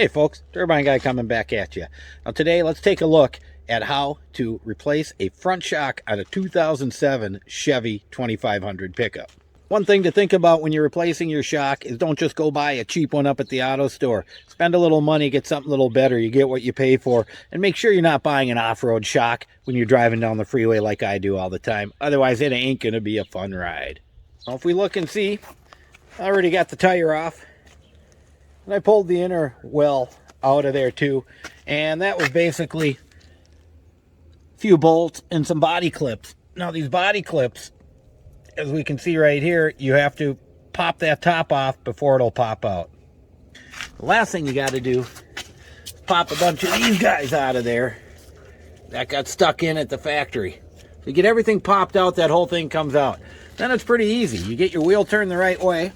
Hey folks, Turbine Guy coming back at you. Now today let's take a look at how to replace a front shock on a 2007 Chevy 2500 pickup. One thing to think about when you're replacing your shock is don't just go buy a cheap one up at the auto store. Spend a little money, get something a little better, you get what you pay for, and make sure you're not buying an off-road shock when you're driving down the freeway like I do all the time. Otherwise it ain't gonna be a fun ride. Well, if we look and see, I already got the tire off. And I pulled the inner well out of there too, and that was basically a few bolts and some body clips. Now these body clips, as we can see right here, you have to pop that top off before it'll pop out. The last thing you got to do is pop a bunch of these guys out of there that got stuck in at the factory. So you get everything popped out, that whole thing comes out. Then it's pretty easy. You get your wheel turned the right way.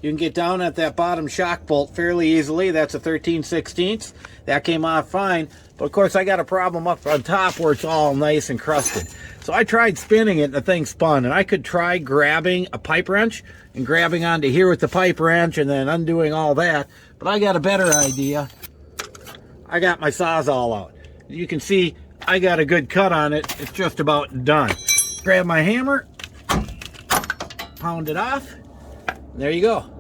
You can get down at that bottom shock bolt fairly easily. That's a 13/16. That came off fine. But of course I got a problem up on top where it's all nice and crusted. So I tried spinning it and the thing spun. And I could try grabbing a pipe wrench and grabbing onto here with the pipe wrench and then undoing all that. But I got a better idea. I got my Sawzall out. You can see I got a good cut on it. It's just about done. Grab my hammer, pound it off. There you go.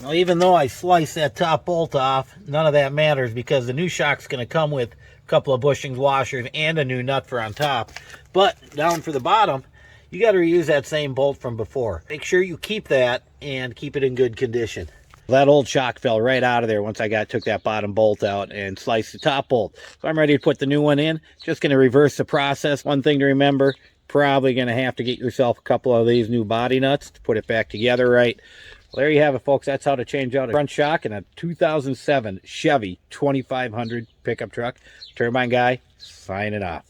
Now, even though I sliced that top bolt off, none of that matters because the new shock's going to come with a couple of bushings, washers, and a new nut for on top. But down for the bottom, you got to reuse that same bolt from before. Make sure you keep that and keep it in good condition. That old shock fell right out of there once I took that bottom bolt out and sliced the top bolt. So I'm ready to put the new one in. Just going to reverse the process. One thing to remember, probably going to have to get yourself a couple of these new body nuts to put it back together right. Well, there you have it, folks. That's how to change out a front shock in a 2007 Chevy 2500 pickup truck. Turbine Guy, signing off.